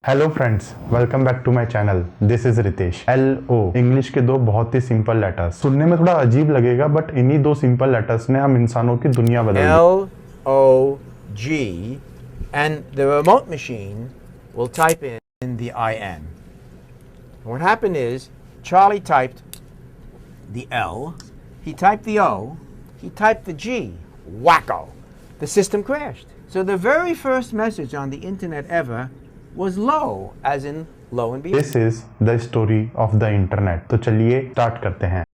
Hello friends, welcome back to my channel. This is Ritesh. LO English के दो बहुत ही simple letters. सुनने में थोड़ा अजीब लगेगा, बट इन्हीं दो सिंपल लेटर्स ने हम इंसानों की दुनिया बदल दी। LOG, and the remote machine will type in the IN. What happened is Charlie typed the L, he typed the O, he typed the G. Wacko! The system crashed. So the very first message on the internet ever was low, as in low and below. This is the story of the internet. तो चलिए start करते हैं।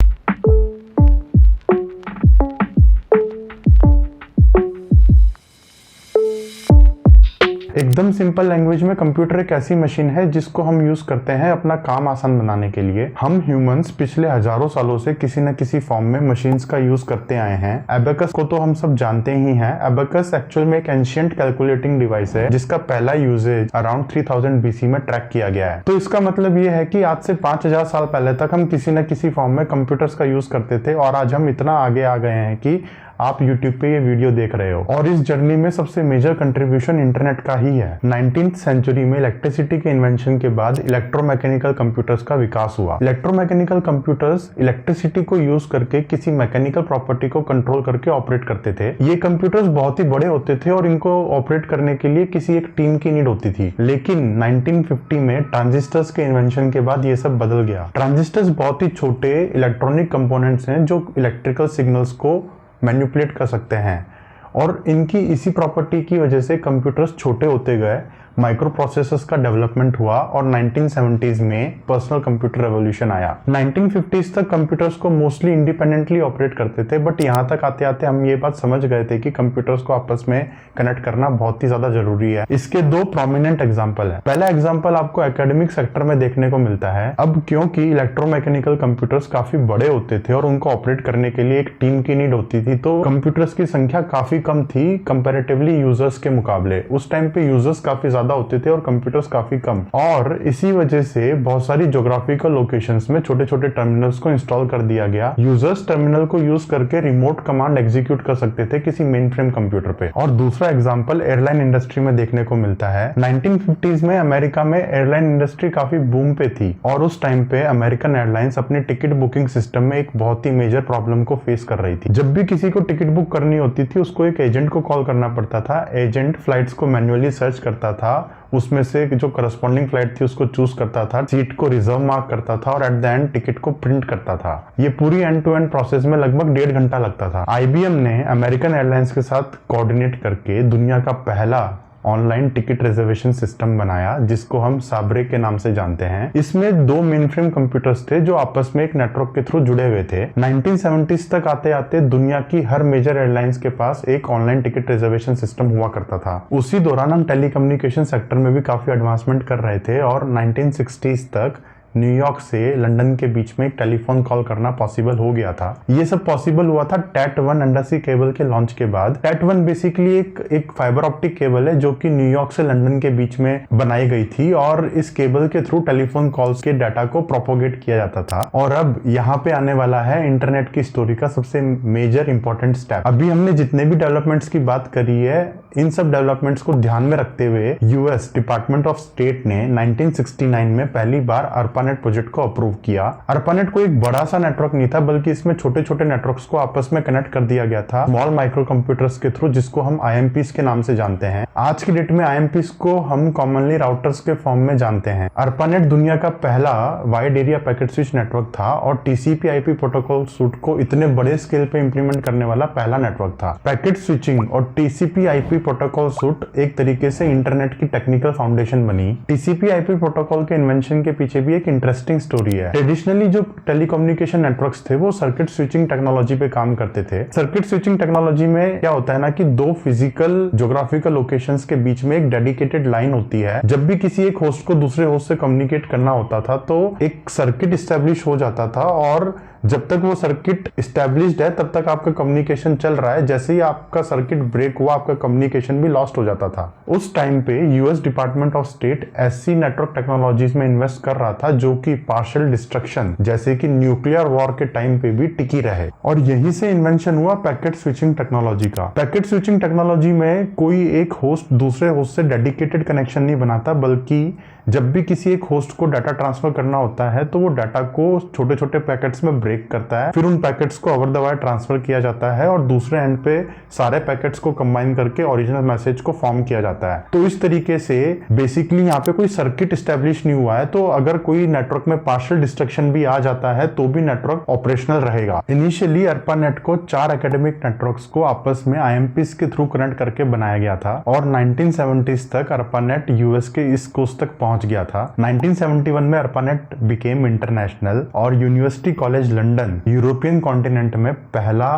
एकदम simple language में computer एक ऐसी machine है जिसको हम यूज करते हैं अपना काम आसान बनाने के लिए। हम ह्यूमंस पिछले हजारों सालों से किसी न किसी फॉर्म में मशीन्स का यूज करते आए हैं। एबेकस को तो हम सब जानते ही हैं। एबेकस एक्चुअल में एक एंशिएंट कैलकुलेटिंग डिवाइस है जिसका पहला यूजेज अराउंड 3000 BC में ट्रैक किया गया है। तो इसका मतलब ये है कि आज से 5000 साल पहले तक हम किसी न किसी फॉर्म में कंप्यूटर्स का यूज करते थे और आज हम इतना आगे आ गए हैं कि आप YouTube पे ये वीडियो देख रहे हो। और इस जर्नी में सबसे मेजर कंट्रीब्यूशन इंटरनेट का ही है। 19th सेंचुरी में इलेक्ट्रिसिटी के इन्वेंशन के बाद इलेक्ट्रोमैकेनिकल कंप्यूटर्स का विकास हुआ। इलेक्ट्रोमैकेनिकल कंप्यूटर्स इलेक्ट्रिसिटी को यूज करके किसी मैकेनिकल प्रॉपर्टी को कंट्रोल करके ऑपरेट करते थे। ये कंप्यूटर्स बहुत ही बड़े होते थे और इनको ऑपरेट करने के लिए किसी एक टीम की नीड होती थी। लेकिन 1950 में ट्रांजिस्टर्स के इन्वेंशन के बाद ये सब बदल गया। ट्रांजिस्टर्स बहुत ही छोटे इलेक्ट्रॉनिक कंपोनेंट्स हैं जो इलेक्ट्रिकल सिग्नल्स को मैनिपुलेट कर सकते हैं और इनकी इसी प्रॉपर्टी की वजह से कंप्यूटर्स छोटे होते गए। माइक्रो प्रोसेसर्स का डेवलपमेंट हुआ और 1970s में पर्सनल कंप्यूटर रेवोल्यूशन आया। 1950s तक कंप्यूटर्स को मोस्टली इंडिपेंडेंटली ऑपरेट करते थे, बट यहाँ तक आते आते हम ये बात समझ गए थे कि कंप्यूटर्स को आपस में कनेक्ट करना बहुत ही ज्यादा जरूरी है। इसके दो प्रोमिनेंट एग्जाम्पल है। पहला एग्जाम्पल आपको एकेडमिक सेक्टर में देखने को मिलता है। अब क्योंकि इलेक्ट्रोमैकेनिकल कंप्यूटर्स काफी बड़े होते थे और उनको ऑपरेट करने के लिए एक टीम की नीड होती थी, तो कंप्यूटर्स की संख्या काफी कम थी कंपेरेटिवली यूजर्स के मुकाबले। उस टाइम पे यूजर्स काफी ज्यादा होते थे और कंप्यूटर्स काफी कम, और इसी वजह से बहुत सारी ज्योग्राफिकल लोकेशंस में छोटे छोटे टर्मिनल्स को इंस्टॉल कर दिया गया। यूजर्स टर्मिनल को यूज करके रिमोट कमांड एग्जीक्यूट कर सकते थे किसी मेन फ्रेम कंप्यूटर पे। और दूसरा एग्जांपल एयरलाइन इंडस्ट्री में देखने को मिलता है। 1950s में अमेरिका में एयरलाइन इंडस्ट्री काफी बूम पे थी और उस टाइम पे अमेरिकन एयरलाइंस अपनी टिकट बुकिंग सिस्टम में एक बहुत ही मेजर प्रॉब्लम को फेस कर रही थी। जब भी किसी को टिकट बुक करनी होती थी उसको एक एजेंट को कॉल करना पड़ता था। एजेंट फ्लाइट्स को मैन्युअली सर्च करता था, उसमें से जो करस्पॉन्डिंग फ्लाइट थी उसको चूज करता था, सीट को रिजर्व मार्क करता था और एट द एंड टिकट को प्रिंट करता था। ये पूरी एंड टू एंड प्रोसेस में लगभग 1.5 घंटा लगता था। IBM ने अमेरिकन एयरलाइंस के साथ कोऑर्डिनेट करके दुनिया का पहला ऑनलाइन टिकट रिजर्वेशन सिस्टम बनाया जिसको हम साब्रे के नाम से जानते हैं। इसमें दो मेन फ्रेम कंप्यूटर्स थे जो आपस में एक नेटवर्क के थ्रू जुड़े हुए थे। 1970s तक आते आते दुनिया की हर मेजर एयरलाइंस के पास एक ऑनलाइन टिकट रिजर्वेशन सिस्टम हुआ करता था। उसी दौरान हम टेलीकम्युनिकेशन सेक्टर में भी काफी एडवांसमेंट कर रहे थे और 1960s तक न्यूयॉर्क से लंदन के बीच में एक टेलीफोन कॉल करना पॉसिबल हो गया था। ये सब पॉसिबल हुआ था TAT-1 अंडरसी केबल के लॉन्च के बाद। TAT-1 बेसिकली एक फाइबर ऑप्टिक केबल है जो कि न्यूयॉर्क से लंदन के बीच में बनाई गई थी और इस केबल के थ्रू टेलीफोन कॉल्स के डाटा को प्रोपोगेट किया जाता था। और अब यहाँ पे आने वाला है इंटरनेट की स्टोरी का सबसे मेजर इंपॉर्टेंट स्टेप। अभी हमने जितने भी डेवलपमेंट्स की बात करी है, इन सब डेवलपमेंट्स को ध्यान में रखते हुए यूएस डिपार्टमेंट ऑफ स्टेट ने 1969 में पहली बार ARPANET प्रोजेक्ट को अप्रूव किया। ARPANET को एक बड़ा सा नेटवर्क नहीं था, बल्कि इसमें छोटे छोटे नेटवर्क्स को आपस में कनेक्ट कर दिया गया था स्मॉल माइक्रो कंप्यूटर्स के थ्रू, जिसको हम IMPs के नाम से जानते हैं। आज की डेट में IMPs को हम कॉमनली राउटर्स के फॉर्म में जानते हैं। ARPANET दुनिया का पहला wide area packet switch network था और TCP/IP प्रोटोकॉल सूट को इतने बड़े स्केल पे इंप्लीमेंट करने वाला पहला नेटवर्क था। पैकेट स्विचिंग और TCP/IP प्रोटोकॉल सूट एक तरीके से इंटरनेट की टेक्निकल फाउंडेशन बनी। TCP/IP प्रोटोकॉल के इन्वेंशन के पीछे भी एक इंटरेस्टिंग स्टोरी है। ट्रेडिशनली जो टेलीकम्युनिकेशन नेटवर्क्स थे वो सर्किट स्विचिंग टेक्नोलॉजी पे काम करते थे। सर्किट स्विचिंग टेक्नोलॉजी में क्या होता है ना कि दो फिजिकल ज्योग्राफिकल लोकेशंस के बीच में एक डेडिकेटेड लाइन होती है। जब भी किसी एक होस्ट को दूसरे होस्ट से कम्युनिकेट करना होता था तो एक सर्किट इस्टेब्लिश हो जाता था और जब तक वो सर्किट इस्टेब्लिश्ड है तब तक आपका कम्युनिकेशन चल रहा है। जैसे ही आपका सर्किट ब्रेक हुआ आपका कम्युनिकेशन भी लॉस्ट हो जाता था। उस टाइम पे यूएस डिपार्टमेंट ऑफ स्टेट ऐसी नेटवर्क टेक्नोलॉजीज में इन्वेस्ट कर रहा था जो कि पार्शियल डिस्ट्रक्शन जैसे कि न्यूक्लियर वॉर के टाइम पे भी टिकी रहे, और यहीं से इन्वेंशन हुआ पैकेट स्विचिंग टेक्नोलॉजी का। पैकेट स्विचिंग टेक्नोलॉजी में कोई एक होस्ट दूसरे होस्ट से डेडिकेटेड कनेक्शन नहीं बनाता, बल्कि जब भी किसी एक होस्ट को डाटा ट्रांसफर करना होता है तो वो डाटा को छोटे छोटे पैकेट्स में ब्रेक करता है, फिर उन पैकेट्स को ओवर द वायर ट्रांसफर किया जाता है और दूसरे एंड पे सारे पैकेट्स को कंबाइन करके ओरिजिनल मैसेज को फॉर्म किया जाता है। तो इस तरीके से बेसिकली यहाँ पे कोई सर्किट स्टैब्लिश नहीं हुआ है, तो अगर कोई नेटवर्क में पार्शियल डिस्ट्रक्शन भी आ जाता है तो भी नेटवर्क ऑपरेशनल रहेगा। इनिशियली ARPANET को 4 एकेडमिक नेटवर्क्स को आपस में IMPs के थ्रू कनेक्ट करके बनाया गया था और 1970s तक ARPANET यूएस के ईस्ट कोस्ट तक पहुंच गया था। 1971 में ARPANET बिकेम इंटरनेशनल और university college London European continent में पहला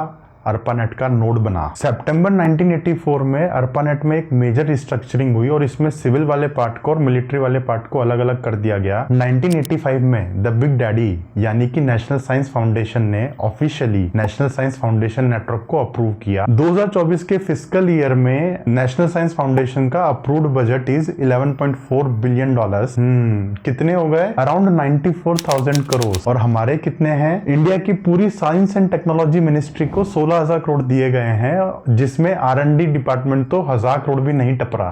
ARPANET का नोड बना। सितंबर 1984 में ARPANET में एक मेजर रिस्ट्रक्चरिंग हुई और इसमें सिविल वाले पार्ट को और मिलिट्री वाले पार्ट को अलग अलग कर दिया गया। 1985 में द बिग डैडी यानी कि नेशनल साइंस फाउंडेशन ने officially national science foundation network को अप्रूव किया। 2024 के फिस्कल ईयर में नेशनल साइंस फाउंडेशन का अप्रूव्ड बजट इज $11.4 बिलियन। कितने हो गए? अराउंड 94,000 करोड़। और हमारे कितने हैं? इंडिया की पूरी साइंस एंड टेक्नोलॉजी मिनिस्ट्री को 16,000 करोड़ दिए गए हैं, जिसमें R&D डिपार्टमेंट तो 1,000 करोड़ भी नहीं टपरा।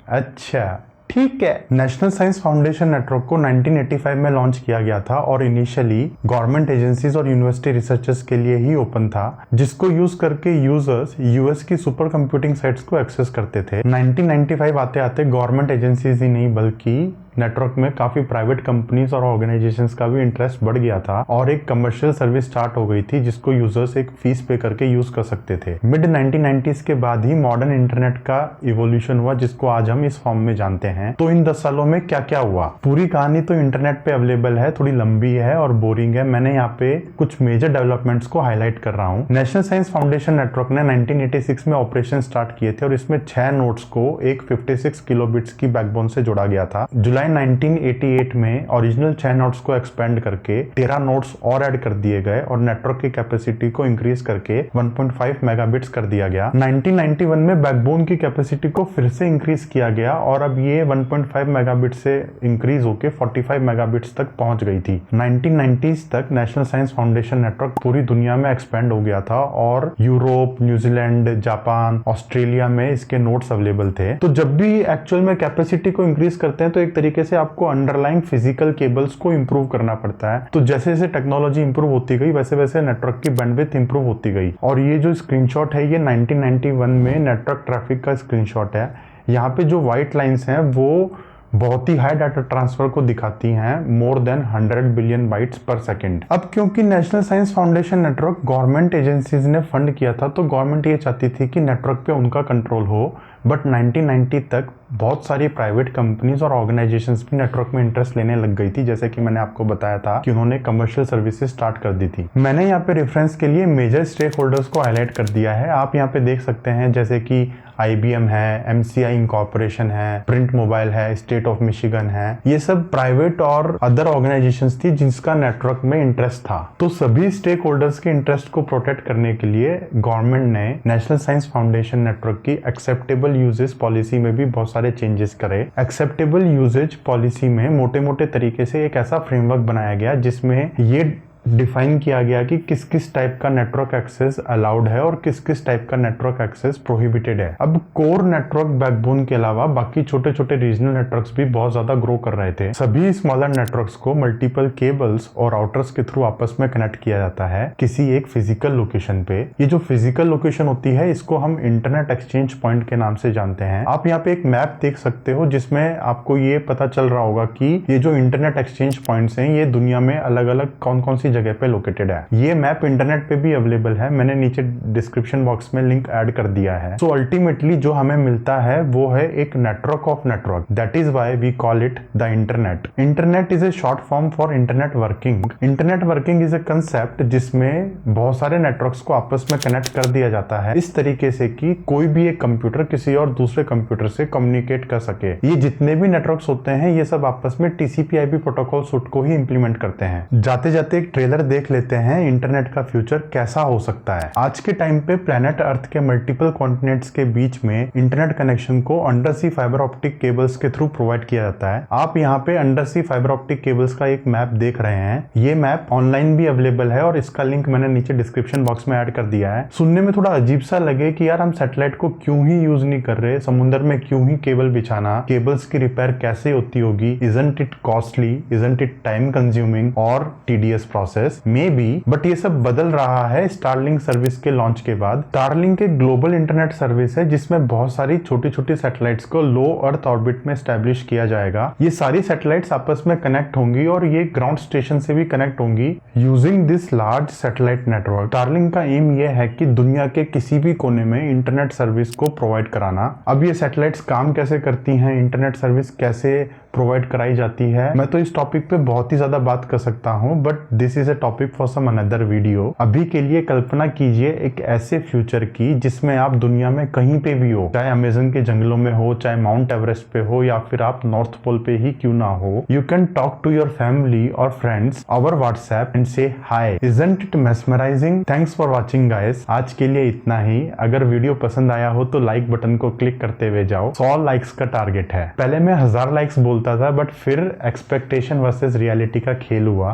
अच्छा ठीक है। नेशनल साइंस फाउंडेशन नेटवर्क को 1985 में लॉन्च किया गया था और इनिशियली गवर्नमेंट एजेंसीज और यूनिवर्सिटी रिसर्चर्स के लिए ही ओपन था, जिसको यूज करके यूजर्स यूएस की सुपर कंप्यूटिंग साइट्स को एक्सेस करते थे। 1995 आते आते गवर्नमेंट एजेंसीज ही नहीं बल्कि नेटवर्क में काफी प्राइवेट कंपनीज और ऑर्गेनाइजेशंस का भी इंटरेस्ट बढ़ गया था और एक कमर्शियल सर्विस स्टार्ट हो गई थी जिसको यूजर्स एक फीस पे करके यूज कर सकते थे। मिड 1990s के बाद ही मॉडर्न इंटरनेट का इवोल्यूशन हुआ, जिसको आज हम इस फॉर्म में जानते हैं। तो इन 10 सालों में क्या क्या हुआ, पूरी कहानी तो इंटरनेट पे अवेलेबल है, थोड़ी लंबी है और बोरिंग है। मैंने यहाँ पे कुछ मेजर डेवलपमेंट्स को हाईलाइट कर रहा हूँ। नेशनल साइंस फाउंडेशन नेटवर्क ने 1986 में ऑपरेशन स्टार्ट किए थे और इसमें 6 नोड्स को एक 56 किलोबिट्स की बैकबोन से जोड़ा गया था। जुलाई 1988 में ओरिजिनल 6 नोड्स को एक्सपेंड करके 13 नोड्स और ऐड कर दिए गए और नेटवर्क की कैपेसिटी को इंक्रीज करके 1.5 मेगाबिट्स कर दिया गया। 1991 में बैकबोन की कैपेसिटी को फिर से इंक्रीज किया गया और अब ये 1.5 मेगाबिट से इंक्रीज होके 45 मेगाबिट्स तक पहुंच गई थी। 1990s तक नेशनल साइंस फाउंडेशन नेटवर्क पूरी दुनिया में एक्सपेंड हो गया था और यूरोप, न्यूजीलैंड, जापान, ऑस्ट्रेलिया में इसके नोड्स अवेलेबल थे। तो जब भी एक्चुअल में कैपेसिटी को इंक्रीज करते हैं तो एक तरीके से आपको अंडरलाइंग फिजिकल केबल्स को इंप्रूव करना पड़ता है। तो जैसे जैसे टेक्नोलॉजी इंप्रूव होती गई वैसे वैसे नेटवर्क की बैंडविड्थ इंप्रूव होती गई। और ये जो स्क्रीनशॉट है ये 1991 में नेटवर्क ट्रैफिक का स्क्रीनशॉट है। यहाँ पे जो व्हाइट लाइंस हैं वो बहुत ही हाई डाटा ट्रांसफर को दिखाती हैं, मोर देन 100 बिलियन बाइट्स पर सेकंड। अब क्योंकि national science foundation network government agencies ने फंड किया था तो गवर्नमेंट ये चाहती थी कि नेटवर्क पे उनका कंट्रोल हो, बट 1990 तक बहुत सारी प्राइवेट कंपनीज और ऑर्गेनाइजेशंस भी नेटवर्क में इंटरेस्ट लेने लग गई थी। जैसे कि मैंने आपको बताया था कि उन्होंने कमर्शियल सर्विसेज स्टार्ट कर दी थी। मैंने यहाँ पे रेफरेंस के लिए मेजर स्टेक होल्डर्स को हाईलाइट कर दिया है। आप यहाँ पे देख सकते हैं जैसे कि IBM है, MCI इंकॉर्पोरेशन है, प्रिंट मोबाइल है, स्टेट ऑफ मिशिगन है। ये सब प्राइवेट और अदर ऑर्गेनाइजेशंस थी जिसका नेटवर्क में इंटरेस्ट था। तो सभी स्टेक होल्डर्स के इंटरेस्ट को प्रोटेक्ट करने के लिए गवर्नमेंट ने नेशनल साइंस फाउंडेशन नेटवर्क की एक्सेप्टेबल यूजेज पॉलिसी में भी बहुत सारे चेंजेस करे। एक्सेप्टेबल यूजेज पॉलिसी में मोटे मोटे तरीके से एक ऐसा फ्रेमवर्क बनाया गया जिसमें ये डिफाइन किया गया कि किस किस टाइप का नेटवर्क एक्सेस अलाउड है और किस किस टाइप का नेटवर्क एक्सेस प्रोहिबिटेड है। अब कोर नेटवर्क बैकबोन के अलावा बाकी छोटे छोटे रीजनल नेटवर्क्स भी बहुत ज्यादा ग्रो कर रहे थे। सभी स्मॉलर नेटवर्क्स को मल्टीपल केबल्स और राउटर्स के थ्रू आपस में कनेक्ट किया जाता है किसी एक फिजिकल लोकेशन पे। ये जो फिजिकल लोकेशन होती है इसको हम इंटरनेट एक्सचेंज पॉइंट के नाम से जानते हैं। आप यहाँ पे एक मैप देख सकते हो जिसमें आपको ये पता चल रहा होगा कि ये जो इंटरनेट एक्सचेंज पॉइंट्स हैं ये दुनिया में अलग अलग कौन कौन सी जगह पे लोकेटेड है। ये मैप इंटरनेट पे भी अवेलेबल है, मैंने नीचे डिस्क्रिप्शन बॉक्स में लिंक ऐड कर दिया है। सो अल्टीमेटली जो हमें मिलता है वो है एक network of network. That is why we call it the internet. Internet is a short form for internet working. Internet working is a concept जिसमें बहुत सारे नेटवर्क्स को आपस में कनेक्ट कर दिया जाता है इस तरीके से कि कोई भी एक कंप्यूटर किसी और दूसरे कंप्यूटर से कम्युनिकेट कर सके। ये जितने भी नेटवर्क्स होते हैं ये सब आपस में TCP/IP प्रोटोकॉल सूट को ही इंप्लीमेंट करते हैं। जाते जाते एक ट्रेलर देख लेते हैं इंटरनेट का फ्यूचर कैसा हो सकता है। आज के टाइम पे प्लेनेट अर्थ के मल्टीपल कॉन्टिनेंट्स के बीच में इंटरनेट कनेक्शन को under sea fibre optic cables के थ्रू प्रोवाइड किया जाता है। आप यहाँ पे under sea fibre optic cables का एक मैप देख रहे हैं। ये मैप ऑनलाइन भी अवेलेबल है और इसका लिंक मैंने नीचे डिस्क्रिप्शन बॉक्स में ऐड कर दिया है। सुनने में थोड़ा अजीब सा लगे कि यार हम सैटेलाइट को क्यों ही यूज नहीं कर रहे, समुद्र में क्यों ही केबल बिछाना, केबल्स की रिपेयर कैसे होती होगी, isn't it costly, isn't it time consuming और tedious process maybe. But ये सब बदल रहा है स्टारलिंक सर्विस के लॉन्च के बाद। स्टारलिंक एक ग्लोबल इंटरनेट सर्विस है जिसमें बहुत सारी छोटी छोटी सैटेलाइट्स को लो अर्थ ऑर्बिट में स्टैब्लिश किया जाएगा। ये सारी सैटेलाइट्स आपस में कनेक्ट होंगी और ये ग्राउंड स्टेशन से भी कनेक्ट होंगी using this large satellite network. Starlink का एम ये है कि दुनिया के किसी भी कोने में इंटरनेट सर्विस को प्रोवाइड कराना। अब ये सैटेलाइट्स काम कैसे करती हैं, इंटरनेट सर्विस कैसे प्रोवाइड कराई जाती है, मैं तो इस टॉपिक पे बहुत ही ज्यादा बात कर सकता हूँ, but this is a topic for some another video. अभी के लिए कल्पना कीजिए एक ऐसे फ्यूचर की जिसमें आप दुनिया में कहीं पे भी हो, चाहे अमेज़न के जंगलों में हो, चाहे माउंट एवरेस्ट पे हो, या फिर आप नॉर्थ पोल पे ही क्यों ना हो। You can talk to your family और friends over WhatsApp and say hi. Isn't it mesmerising? Thanks for watching guys. आज के लिए इतना ही। अगर वीडियो पसंद आया हो तो लाइक बटन को क्लिक करते हुए जाओ। 100 लाइक्स का टारगेट है। पहले मैं 1000 लाइक्स बोलता था, बट फिर एक्सपेक्टेशन वर्सेस रियलिटी का खेल हुआ।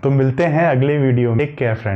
तो मिलते हैं अगले वीडियो में। Take care friends.